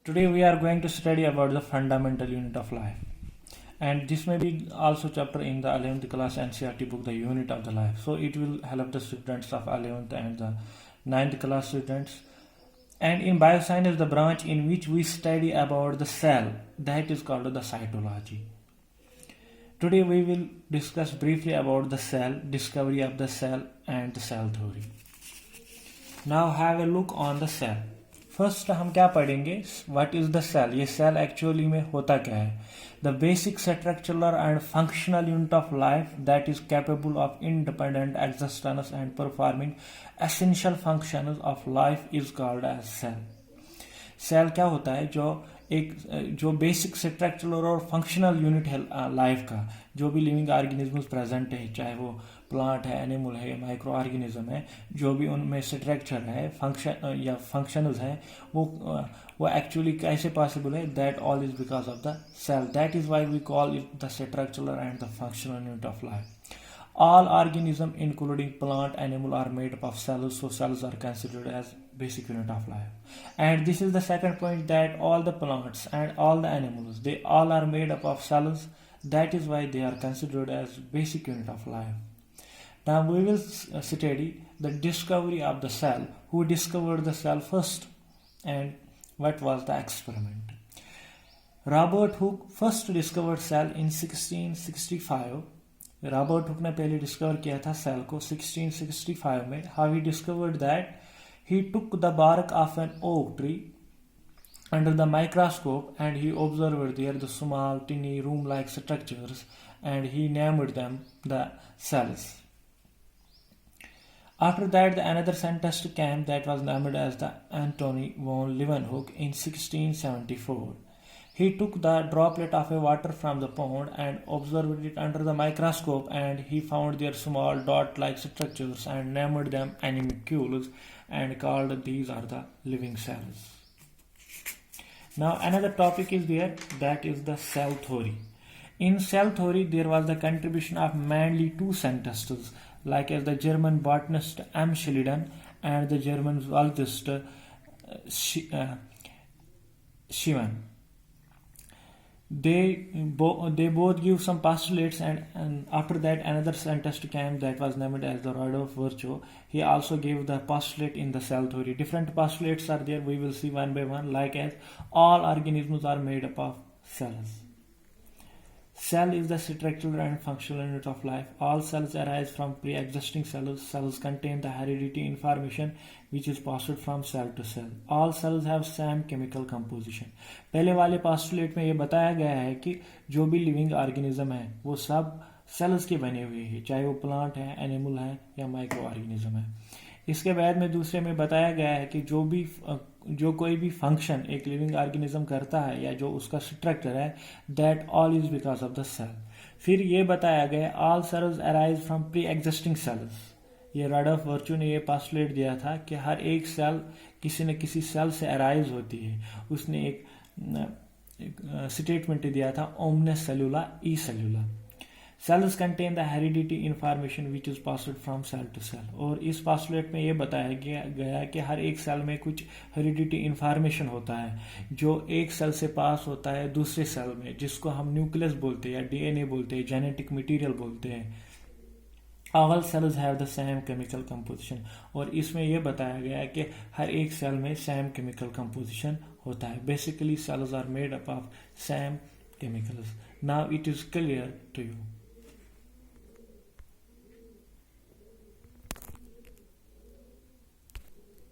Today we are going to study about the fundamental unit of life, and this may be also chapter in the 11th class NCERT book, the unit of the life. So it will help the students of 11th and the 9th class students. And in bioscience, the branch in which we study about the cell, that is called the cytology. Today we will discuss briefly about the cell, discovery of the cell and the cell theory. Now have a look on the cell. First हम क्या पढ़ेंगे, what is the cell, ये cell actually में होता क्या है. The basic structural and functional unit of life that is capable of independent existence and performing essential functions of life is called as cell. Cell क्या होता है, जो basic structural और फंक्शनल यूनिट है लाइफ का. जो भी लिविंग ऑर्गेनिज्म प्रेजेंट है, चाहे वो प्लांट है, एनिमल है, माइक्रो ऑर्गेनिज्म है, जो भी उनमें स्ट्रक्चर है, फंक्शन या फंक्शंस है, वो एक्चुअली कैसे पॉसिबल है, that all is because of the cell. That is why we call it the structural and the functional unit of life. All organisms, including plant, animal, are made up of cells, so cells are considered as basic unit of life. And this is the second point, that all the plants and all the animals, they all are made up of cells. That is why they are considered as basic unit of life. Now we will study the discovery of the cell. Who discovered the cell first, and what was the experiment? Robert Hooke first discovered cell in 1665. Robert Hooke ने पहले discover किया था cell को 1665 में. How he discovered that, he took the bark of an oak tree under the microscope and he observed there the small tiny room like structures and he named them the cells. After that another scientist came that was named as the Antony von Leeuwenhoek in 1674. He took the droplet of a water from the pond and observed it under the microscope and he found their small dot-like structures and named them animalcules and called these are the living cells. Now another topic is there, that is the cell theory. In cell theory there was the contribution of mainly two scientists, like as the German botanist M. Schleiden and the German zoologist Schwann. They both give some postulates and after that another scientist came that was named as the Rudolf Virchow. He also gave the postulate in the cell theory. Different postulates are there, we will see one by one, like as all organisms are made up of cells. Cell is the structural and functional unit of life. All cells arise from pre-existing cells. Cells contain the hereditary information which is passed from cell to cell. All cells have same chemical composition. पहले वाले postulate में ये बताया गया है कि जो भी living organism है वो सब cells के बने हुए हैं, चाहे वो plant है, animal है या micro organism है. इसके बाद में दूसरे में बताया गया है कि जो कोई भी फंक्शन एक लिविंग ऑर्गेनिज्म करता है या जो उसका स्ट्रक्चर है, that all is because of the cell. फिर ये बताया गया all cells arise from pre existing cells. ये रडोल्फ वर्चो ने ये पोस्टुलेट दिया था कि हर एक सेल किसी न किसी सेल से अराइज होती है. उसने एक स्टेटमेंट दिया था, ओमनेस सेलुला ई सेलुला. Cells contain the hereditary information which is passed from cell to cell. और इस postulate में ये बताया गया कि हर एक सेल में कुछ hereditary information होता है जो एक सेल से पास होता है दूसरे सेल में, जिसको हम न्यूक्लियस बोलते हैं या डीएनए बोलते हैं, जेनेटिक मटेरियल बोलते हैं. All cells have the same chemical composition. और इसमें यह बताया गया है कि हर एक सेल में same chemical composition होता है. Basically cells are made up of same chemicals. Now it is clear to you.